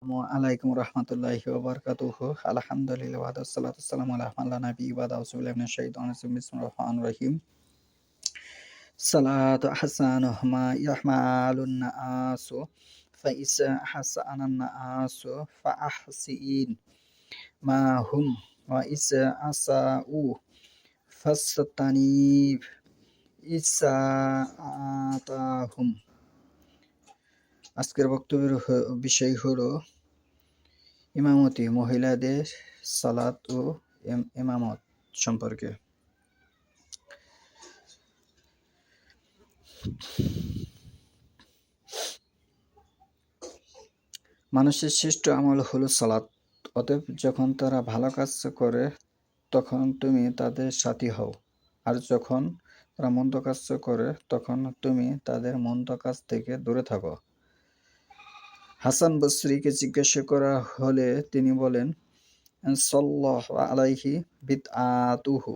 আলাইকুম রহমতুল্লাহি ওয়া বারাকাতুহু। আলহামদুলিল্লাহ ওয়া সালাতু ওয়াসসালামু আলা মান লা নাবিয়্যা বা'দা। আউযু বিল্লাহি মিনাশ শাইতানির রাজিম। বিসমিল্লাহির রহমানির রহিম। সালাতু আহসানু মা ইয়াহমালুন নাসু ফাইসা হাসানান নাসু ফাআহসিন মা হুম ওয়া ইসা আসাউ ফাসতানিব ইসাআতাহুম। আজকের বক্তব্যের বিষয় হলো ইমামতি, মহিলাদের সালাত ও ইমামত সম্পর্কে। মানুষের শ্রেষ্ঠ আমল হলো সালাত। অতএব যখন তারা ভালো কাজ করে তখন তুমি তাদের সাথী হও, আর যখন তারা মন্দ কাজ করে তখন তুমি তাদের মন্দ কাজ থেকে দূরে থাকো। হাসান বসরিকে জিজ্ঞাসা করা হলে তিনি বলেন, সাল্লাল্লাহু আলাইহি বিদআতুহু,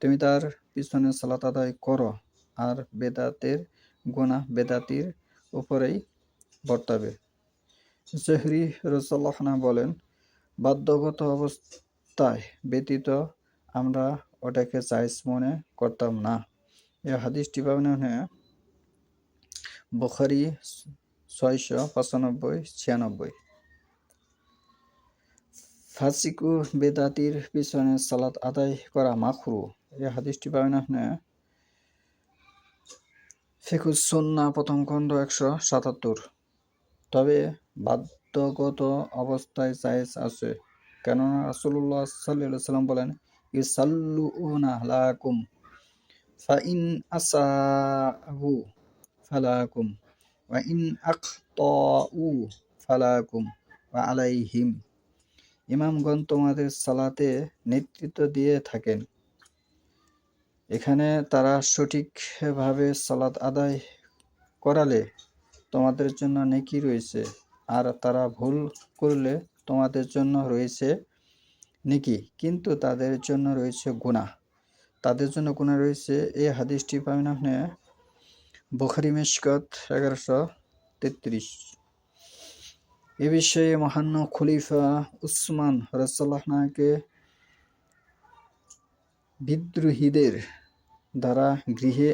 তুমি তার পিছনে সালাত আদায় করো, আর বেদাতের গুনাহ বেদাতির উপরেই বর্তাবে। জুহরি রাদিয়াল্লাহু আনহু বলেন, বাধ্যগত অবস্থায় ব্যতীত আমরা ওটাকে জায়েজ মনে করতাম না। এই হাদিসটি পাবেন বুখারী 695-96। ফাসিক ও বেদাতির পিছনে সালাত আদায় করা মাকরুহ। এই হাদিসটি পাবেন ফিকহুস সুন্নাহ প্রথম খণ্ড 177। তবে বাধ্যগত অবস্থায় জায়েজ আছে, কেননা রাসূলুল্লাহ সাল্লাল্লাহু আলাইহি ওয়াসাল্লাম বলেন, ইউসাল্লুনা লাকুম ফাইন আসাউ ফালাকুম ওয়া ইন আখতাউ ফালাকুম ওয়া আলাইহিম। ইমামগণ তোমাদের সালাতে নেতৃত্ব দিয়ে থাকেন। এখানে তারা সঠিকভাবে সালাত আদায় করালে তোমাদের জন্য নেকি রয়েছে, আর তারা ভুল করলে তোমাদের জন্য রয়েছে নেকি, কিন্তু তাদের জন্য রয়েছে গুনাহ। তাদের জন্য গুনাহ রয়েছে। এই হাদিসটি পাবেন আপনি বুখারী মিশকাত 1133। এ বিষয়ে মহান খলিফা উসমান রাদিয়াল্লাহু আনহুকে বিদ্রোহীদের দ্বারা গৃহে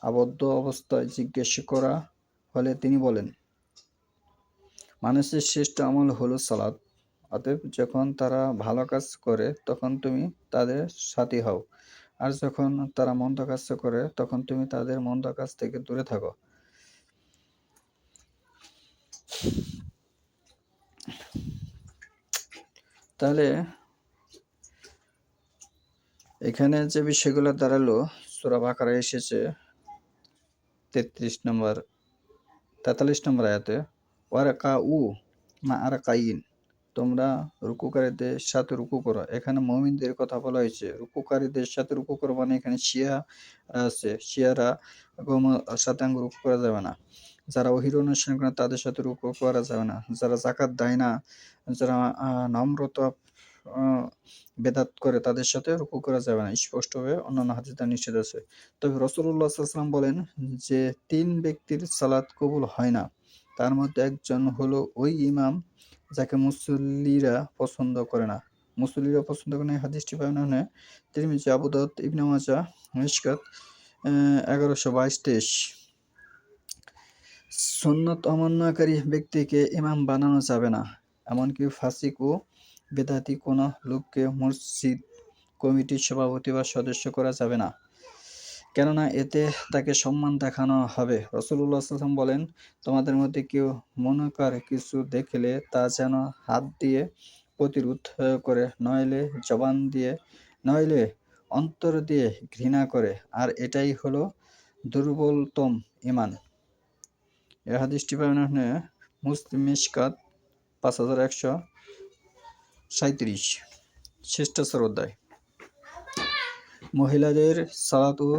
আবদ্ধ অবস্থায় জিজ্ঞেস করা হলে তিনি বলেন, মানুষের শ্রেষ্ঠ আমল হলো সালাত। অতএব যখন তারা ভালো কাজ করে তখন তুমি তাদের সাথী হও, আর যখন তারা মন্দ কাজ করে তখন তুমি তাদের মন্দ কাজ থেকে দূরে থাকো। তাহলে এখানে যে বিষয়গুলো দাঁড়ালো, সূরা বাকারায় এসেছে 43 নম্বর আয়াতে, ওয়ারকাউ মা আরকাইন, তোমরা রুকুকারীদের সাথে রুকু করো। এখানে মুমিনদের কথা বলা হয়েছে। রুকুকারীদের সাথে রুকু করো মানে এখানে শিয়া আছে, শিয়ারা সাথে রুকু করা যাবে না। যারা ওহীর অনুসরণ করে তাদের সাথে রুকু করা যাবে না। যারা যাকাত দেয় না, যারা নম্রতা বেদাত করে তাদের সাথে রুকু করা যাবে না। স্পষ্টভাবে অন্যান্য হাদিসে নিষেধ আছে। তবে রাসূলুল্লাহ সাল্লাল্লাহু আলাইহি ওয়াসাল্লাম বলেন যে 3 ব্যক্তির সালাত কবুল হয় না। তার মধ্যে একজন হলো ওই ইমাম যাকে মুসল্লিরা পছন্দ করে না। মুসল্লিরা পছন্দ করে না, এই হাদিসটি পাবেন তিরমিজি, আবু দাউদ, ইবনে মাজাহ, মিশকাত 1122-23। সুন্নত অমান্যকারী ব্যক্তিকে ইমাম বানানো যাবে না। এমনকি ফাসিক ও বেদাতি কোনো লোককে মসজিদ কমিটির সভাপতি বা সদস্য করা যাবে না, কেননা এতে তাকে সম্মান দেখানো হবে। রাসূলুল্লাহ সাল্লাল্লাহু আলাইহি ওয়াসাল্লাম বলেন, তোমাদের মধ্যে কেউ মুনকার কিছু দেখলে তা যেন হাত দিয়ে প্রতিরোধ করে, নইলে জবান দিয়ে, নইলে অন্তর দিয়ে ঘৃণা করে, আর এটাই হলো দুর্বলতম ঈমান। এই হাদিসটি পাবেন আপনি মুসলিম মিশকাত 5137। শিষ্টাচার অধ্যায়। মহিলাদের সালাত ও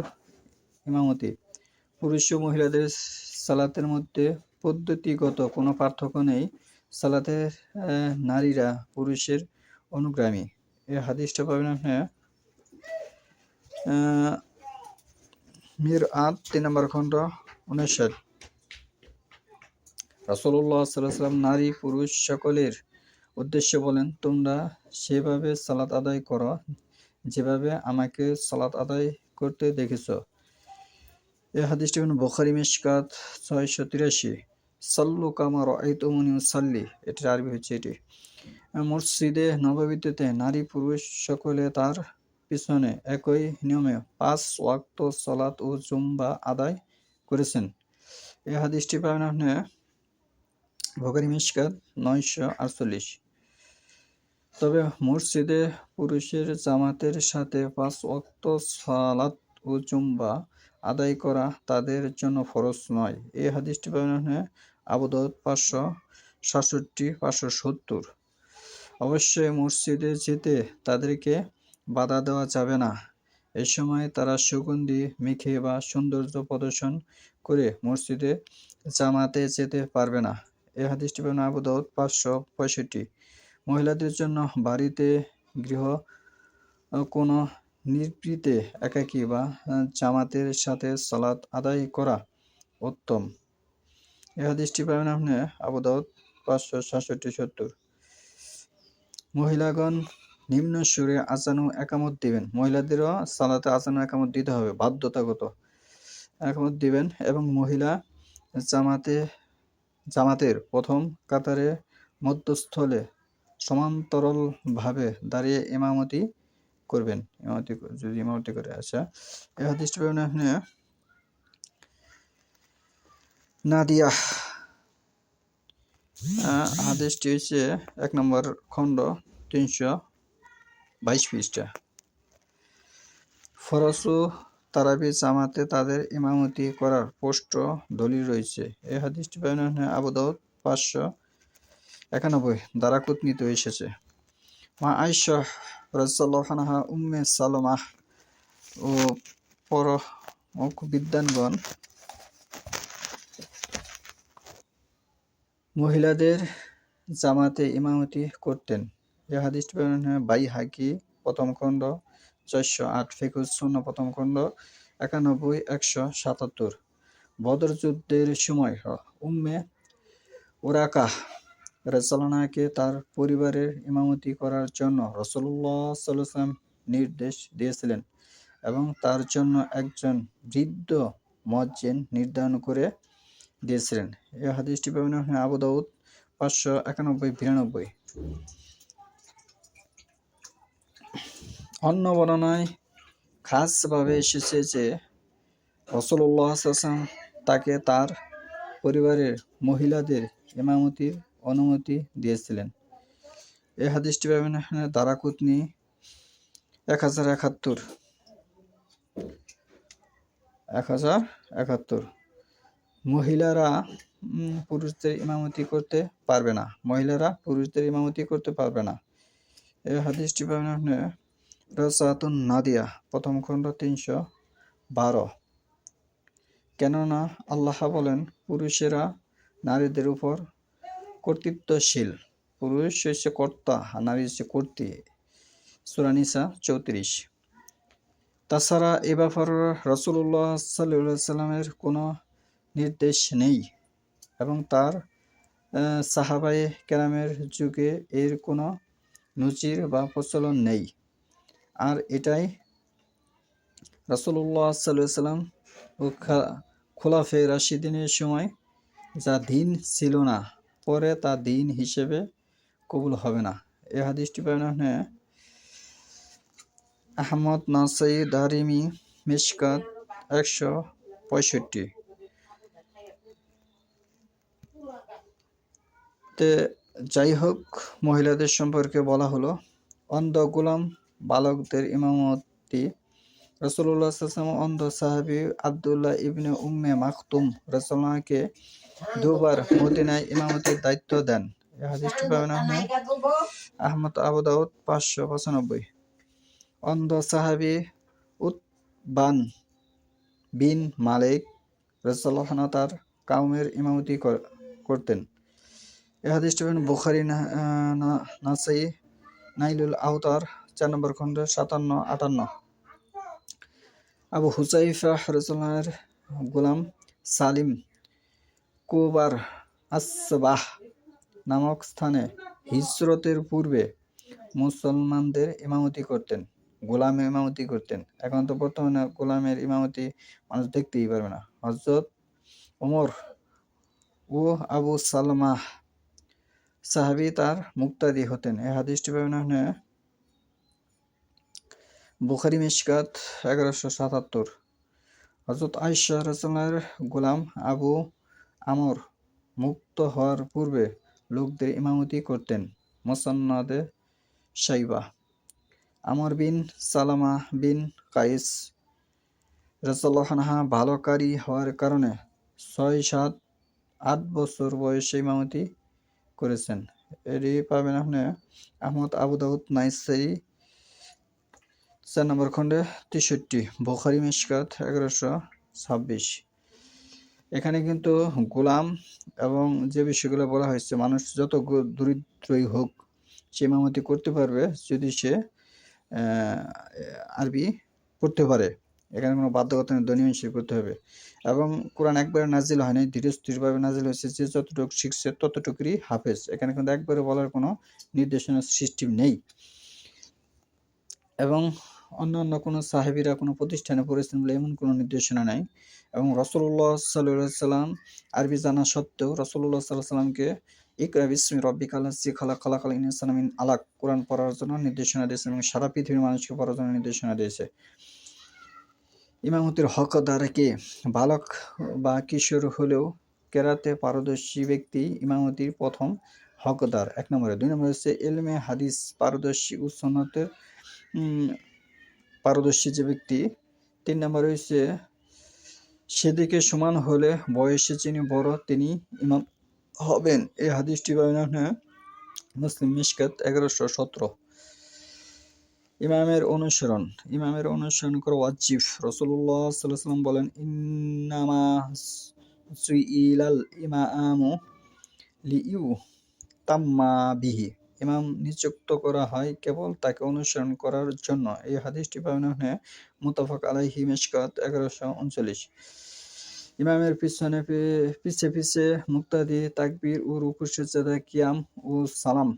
ইমামতি। পুরুষ ও মহিলাদের সালাতের মধ্যে পদ্ধতিগত কোনো পার্থক্য নেই। সালাতে নারীরা পুরুষের অনুগামী। এই হাদিসটা পাবেন আপনি মিরআত 3 নম্বর খণ্ড 59। রাসূলুল্লাহ সাল্লাল্লাহু আলাইহি ওয়াসাল্লাম নারী পুরুষ সকলের উদ্দেশ্যে বলেন, তোমরা সেভাবে সালাত আদায় করো যেভাবে আমাকে সালাত আদায় করতে দেখেছ। এই হাদিসটি বুখারী মিশকাত ৬৮৩। সাল্লু কামা রাআইতুমুনি উসাল্লি, এটার আরবি হচ্ছে এটি। মসজিদে নববীতে নারী পুরুষ সকলে তার পিছনে একই নিয়মে ৫ ওয়াক্ত সালাত ও জুমা আদায় করেছেন। এই হাদিসটি পাবেন আপনি বুখারী মিশকাত ৯৪৮। তবে মসজিদে পুরুষের জামাতের সাথে ৫ ওয়াক্ত সালাত ও জুমা আদায় করা তাদের জন্য ফরজ নয়। এই হাদিসটি পাবেন আপনি আবু দাউদ ৫৬৭, ৫৭০। অবশ্যই মসজিদে যেতে তাদেরকে বাধা দেওয়া যাবে না। এ সময় তারা সুগন্ধি মেখে বা সৌন্দর্য প্রদর্শন করে মসজিদে জামাতে যেতে পারবে না। এই হাদিসটি পাবেন আবু দাউদ ৫৬৫। মহিলাদের জন্য বাড়িতে গৃহ কোনো নিভৃতে একাকী বা জামাতের সাথে সালাত আদায় করা উত্তম। এই হাদিসটি পাবেন আপনি আবু দাউদ ৫৬৭-৭০। মহিলাগণ নিম্ন সুরে আযান ও একামত দিবেন। মহিলাদেরও সালাতে আযান ও একামত দিতে হবে, বাধ্যতাগত একামত দিবেন এবং মহিলা জামাতের প্রথম কাতারে মধ্যস্থলে সমান্তরালভাবে দাঁড়িয়ে ইমামতি করবেন। যদি ইমামতি করে। আচ্ছা, এই হাদিসটি পাবেন আপনি নাদিয়া। হাদিসটি হচ্ছে ১ নম্বর খণ্ড ৩২২ পৃষ্ঠা। ফরজ ও তারাবি জামাতে তাদের ইমামতি করার স্পষ্ট দলিল রয়েছে। এই হাদিসটি পাবেন আপনি আবু দাউদ ৫৯১ দারাকুতনিতে এসেছে। মা আয়েশা রাদিয়াল্লাহু আনহা, উম্মে সালামা ও পরমুখ বিদ্বানগণ মহিলাদের জামাতে ইমামতি করতেন। এই হাদিসটি পাবেন বাইহাকি প্রথম খণ্ড ৪০৮, ফিকহুস সুন্নাহ প্রথম খণ্ড ৯১-১৭৭। বদর যুদ্ধের সময় উম্মে ওরাকাহ রাদিয়াল্লাহু আনহাকে তার পরিবারের ইমামতি করার জন্য রাসূলুল্লাহ সাল্লাল্লাহু আলাইহি ওয়াসাল্লাম নির্দেশ দিয়েছিলেন এবং তার জন্য একজন বৃদ্ধ মুয়াজ্জিন নির্ধারণ করে দিয়েছিলেন। এই হাদিসটি পাবেন আবু দাউদ ৫৯১-৯২। অন্য বর্ণনায় খাসভাবে এসেছে যে রাসূলুল্লাহ সাল্লাল্লাহু আলাইহি ওয়াসাল্লাম তাকে তার পরিবারের মহিলাদের ইমামতির অনুমতি দিয়েছিলেন। এই হাদিসটি পাবেন দারাকুতনি ১০৭১। মহিলারা পুরুষদের ইমামতি করতে পারবে না। এই হাদিসটি পাবেন আপনি রাসাতুন নাদিয়া প্রথম খণ্ড ৩১২। কেননা আল্লাহ বলেন, পুরুষেরা নারীদের উপর কর্তৃত্বশীল। পুরুষ হচ্ছে কর্তা আর নারী হচ্ছে কর্ত্রী। সূরা নিসা ৩৪। তাছাড়া এ ব্যাপারে রাসূলুল্লাহ সাল্লাল্লাহু আলাইহি ওয়াসাল্লামের কোনো নির্দেশ নেই এবং তার সাহাবায়ে কেরামের যুগে এর কোনো নজির বা প্রচলন নেই। আর এটাই রাসূলুল্লাহ সাল্লাল্লাহু আলাইহি ওয়াসাল্লাম ও খোলাফায়ে রাশিদিনের সময় যা দিন ছিল না, পরে তা দিন হিসেবে কবুল হবে না। এই হাদিসটি পাবেন আপনি আহমদ, নাসাই, দারিমি, মিশকাত ১৬৫। যাই হোক, মহিলাদের সম্পর্কে বলা হলো, অন্ধ গোলাম বালকদের ইমামতি রাসূলুল্লাহ সাল্লাল্লাহু আলাইহি ওয়াসাল্লাম অন্ধ সাহাবী আব্দুল্লাহ ইবনে উম্মে মাকতুম রাসূলুল্লাহকে দুবার মদিনায় ইমামতির দায়িত্ব দেন। এই হাদিসটি পাবেন আপনি আহমদ, আবু দাউদ ৫৯৫। অন্ধ সাহাবী উতবান বিন মালিক রাদিয়াল্লাহু আনহু তার কওমের ইমামতি করতেন। এই হাদিসটি পাবেন বুখারী, নাসাই, নাইলুল আওতার ৪ নম্বর খণ্ড ৫৭-৫৮। আবু হুযায়ফা রাদিয়াল্লাহু আনহুর গোলাম সালিম কুবার আসবাহ নামক স্থানে হিজরতের পূর্বে মুসলমানদের ইমামতি করতেন, গোলামের ইমামতি করতেন। এখন তো বর্তমানে গোলামের ইমামতি মানুষ দেখতেই পারবে না। হযরত ওমর ও আবু সালমাহ সাহাবী তার মুক্তাদি হতেন। এই হাদিসটি বর্ণনা বুখারী মিশকাত 1177। হযরত আয়েশা রাদিয়াল্লাহু গোলাম আবু আমর মুক্ত হওয়ার পূর্বে লোকদের ইমামতি করতেন। মুসান্নাদে শাইবা আমর বিন সালামা বিন কাইস রাদিয়াল্লাহু আনহা ভালো কারি হওয়ার কারণে 6-7-8 বছর বয়সে ইমামতি করেছেন। এটি পাবেন আপনি আহমদ, আবু দাউদ, নাইসাই 4 নম্বর খণ্ডে 63, বুখারী মিশকাত 1126। এখানে কিন্তু গোলাম এবং যে বিষয়গুলো বলা হয়েছে, মানুষ যত দরিদ্রই হোক সে ইমামতি করতে পারবে যদি সে আরবি পড়তে পারে। এখানে কোনো বাধ্যকতা নেই, ধনী মানুষের করতে হবে। এবং কোরআন একবারে নাজিল হয় নাই, ধীরে স্থিরভাবে নাজিল হয়েছে। যে যতটুকু শিখছে ততটুকুই হাফেজ। এখানে কিন্তু একবারে বলার কোনো নির্দেশনার সিস্টেম নেই। এবং অন্যান্য কোনো সাহাবীরা কোনো প্রতিষ্ঠানে পড়েছেন বলে এমন কোনো নির্দেশনা নাই। এবং রাসূলুল্লাহ সাল্লাল্লাহু আলাইহি ওয়াসাল্লাম আরবি জানা সত্ত্বেও রাসূলুল্লাহ সাল্লাল্লাহু আলাইহি ওয়াসাল্লামকে ইকরা বিসমি রাব্বিকাল্লাযী খালাক, খালাকাল ইনসানা মিন আলাক কোরআন পড়ার জন্য নির্দেশনা দিয়েছেন এবং সারা পৃথিবীর মানুষকে পড়ার জন্য নির্দেশনা দিয়েছে। ইমামতির হকদার কে? বালক বা কিশোর হলেও কেরাতে পারদর্শী ব্যক্তি ইমামতির প্রথম হকদার, 1 নম্বরে। 2 নম্বরে হচ্ছে ইলমে হাদিস পারদর্শী ও সুন্নতের পারদর্শী যে ব্যক্তি। 3 নম্বরে হচ্ছে সেদিকে সমান হলে বয়সে যিনি বড় তিনি ইমাম হবেন। এই হাদিসটি বর্ণনা মুসলিম মিশকাত 1117। ইমামের অনুসরণ করা ওয়াজিব। রাসূলুল্লাহ সাল্লাল্লাহু আলাইহি ওয়াসাল্লাম বলেন, ইন্নামা সুইলাল ইমামু লিইউতাম্মা বিহি। ইমাম নিযুক্ত করা হয় কেবল তাকে অনুসরণ করার জন্য। এই হাদিসটি বর্ণনা মুত্তাফাক আলাইহি মিশকাত 1139। ইমামের পিছে মুক্তাদি তাকবীর ও রুকু সিজদা, কিয়াম ও সালাম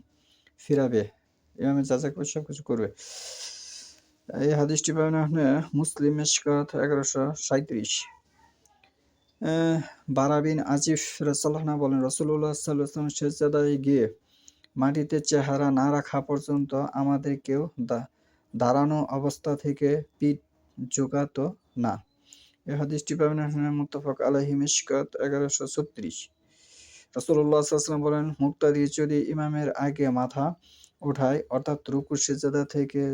ফিরাবে। ইমামের যাচাই করে সবকিছু করবে। এই হাদিসটি বর্ণনা মুসলিম মিশকাত 1137। বারা বিন আজিফ রাদিয়াল্লাহু আনহু বলেন, রাসূলুল্লাহ সাল্লাল্লাহু আলাইহি ওয়াসাল্লাম সিজদায় গিয়ে মাটিতে চেহারা না রাখা পর্যন্ত আমাদের কেউ দাঁড়ানো অবস্থা থেকে পিঠ ঝুঁকাতো না। এই হাদিসটি বর্ণনা মুত্তাফাক আলাইহি মিশকাত 1136। রাসূলুল্লাহ সাল্লাল্লাহু আলাইহি ওয়াসাল্লাম বলেন, মুক্তাদি যদি ইমামের আগে মাথা উঠায় অর্থাৎ রুকু সিজদা থেকে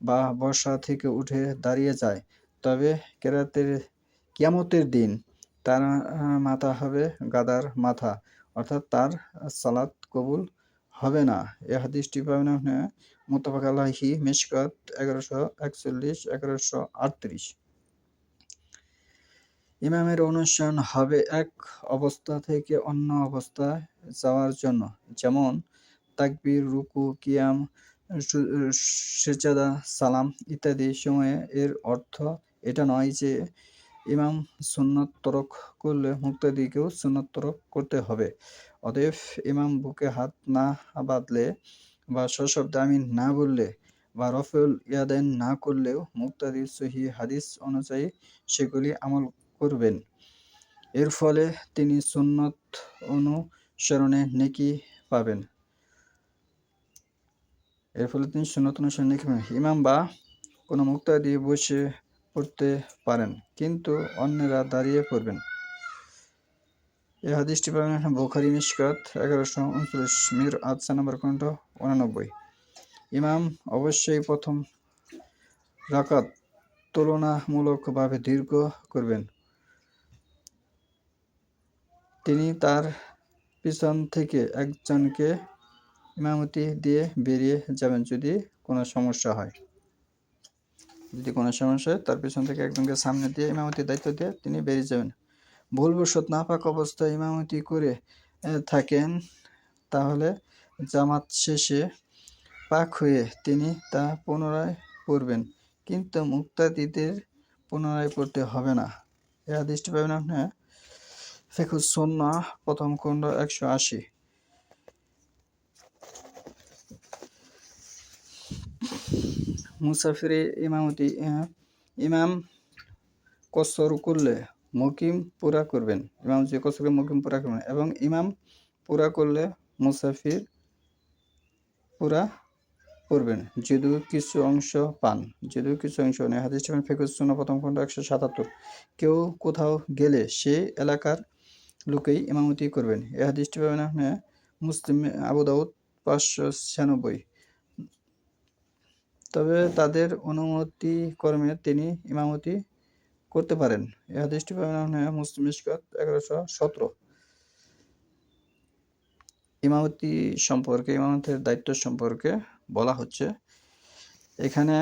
বা বসা থেকে উঠে দাঁড়িয়ে যায়, তবে কিয়ামতের দিন তার মাথা হবে গাধার মাথা, অর্থাৎ তার সালাত কবুল হবে না। এই হাদিসটি বর্ণনা মুত্তাফাক আলাইহি মিশকাত 1141, 1138। ইমামের অনুসরণ হবে এক অবস্থা থেকে অন্য অবস্থায় যাওয়ার জন্য, যেমন তাকবীর, রুকু, কিয়াম, সিজদা, সালাম ইত্যাদি সময়ে। এর অর্থ এটা নয় যে ইমাম সুন্নত তরক করলে মুক্তাদিকেও সুন্নত তরক করতে হবে। অতএব ইমাম বুকে হাত না বাঁধলে বা সশব্দে আমিন না বললে বা রফউল ইয়াদাইন না করলেও মুক্তাদি সহিহ হাদিস অনুযায়ী সেগুলি আমল করবেন। এর ফলে তিনি সুন্নত অনুসরণে নেকি পাবেন। ইমাম বা কোনো মুক্তাদি বসে পড়তে পারেন, কিন্তু অন্যেরা দাঁড়িয়ে পড়বেন। এই হাদিসটি পাবেন বুখারী মিশকাত 1139, মিরআত 4 নম্বর খণ্ড 89। ইমাম অবশ্যই প্রথম রাকাত তুলনামূলকভাবে দীর্ঘ করবেন। তিনি তার পিছন থেকে একজনকে ইমামতি দিয়ে বেরিয়ে যাবেন যদি কোনো সমস্যা হয়। তার পিছন থেকে একজনকে সামনে দিয়ে ইমামতির দায়িত্ব দিয়ে তিনি বেরিয়ে যাবেন। ভুলবশত নাপাক অবস্থায় ইমামতি করে থাকেন, তাহলে জামাত শেষে পাক হয়ে তিনি তা পুনরায় পড়বেন, কিন্তু মুক্তাদিদের পুনরায় পড়তে হবে না। এই হাদিসটি পাবেন আপনার ফিকহুস সুন্নাহ প্রথম খণ্ড 180। মুসাফিরে ইমামতি ইমাম কসর করলে মুকিম পুরা করবেন। ইমাম যে কসর করে মুকিম পুরা করবেন এবং ইমাম পুরা করলে মুসাফির পুরা করবেন যদিও কিছু অংশ পান। যদিও কিছু অংশ নেই। হাদিসটি ফিকহুস সুন্নাহ প্রথম খণ্ড 177। কেউ কোথাও গেলে সে এলাকার লোকেই ইমামতি করবেন। এই হাদিসটি পাবেন আপনি মুসলিম, আবু দাউদ 596। তবে তাদের অনুমতি ক্রমে তিনি ইমামতি করতে পারেন। এই হাদিসটি পাবেন আপনি মুসলিম মিশকাত 1117। ইমামতি সম্পর্কে, ইমামতের দায়িত্ব সম্পর্কে বলা হচ্ছে। এখানে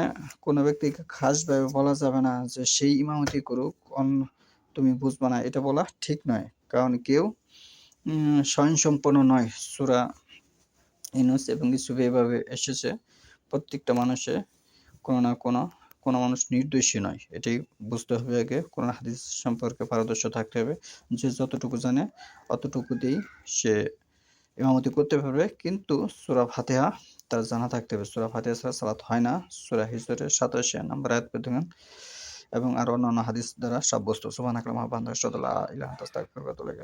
কোনো ব্যক্তিকে খাসভাবে বলা যাবে না যে সেই ইমামতি করুক, তুমি বুঝবা না, এটা বলা ঠিক নয়। কারণ কেউ স্বয়ংসম্পন্ন নয়। সূরা ইউনূস এবং ইউসুফে এভাবে এসেছে প্রত্যেকটা মানুষে কোনো না কোনো মানুষ নির্দোষী নয়। এটাই বুঝতে হবে আগে। কোরআন হাদিস সম্পর্কে পারদর্শ থাকতে হবে। যে যতটুকু জানে অতটুকুতেই সে ইমামতি করতে পারবে, কিন্তু সূরা ফাতিহা তার জানা থাকতে হবে। সূরা ফাতিহা ছাড়া সালাত হয় না। সূরা হিজরের 87 নম্বর আয়াত পড়বেন এবং আরো অন্যান্য হাদিস দ্বারা সাব্যস্ত। সুবহানাকা আল্লাহুম্মা ওয়া বিহামদিকা আশহাদু আল্লা ইলাহা ইল্লা আনতা আস্তাগফিরুকা ওয়া আতুবু ইলাইক।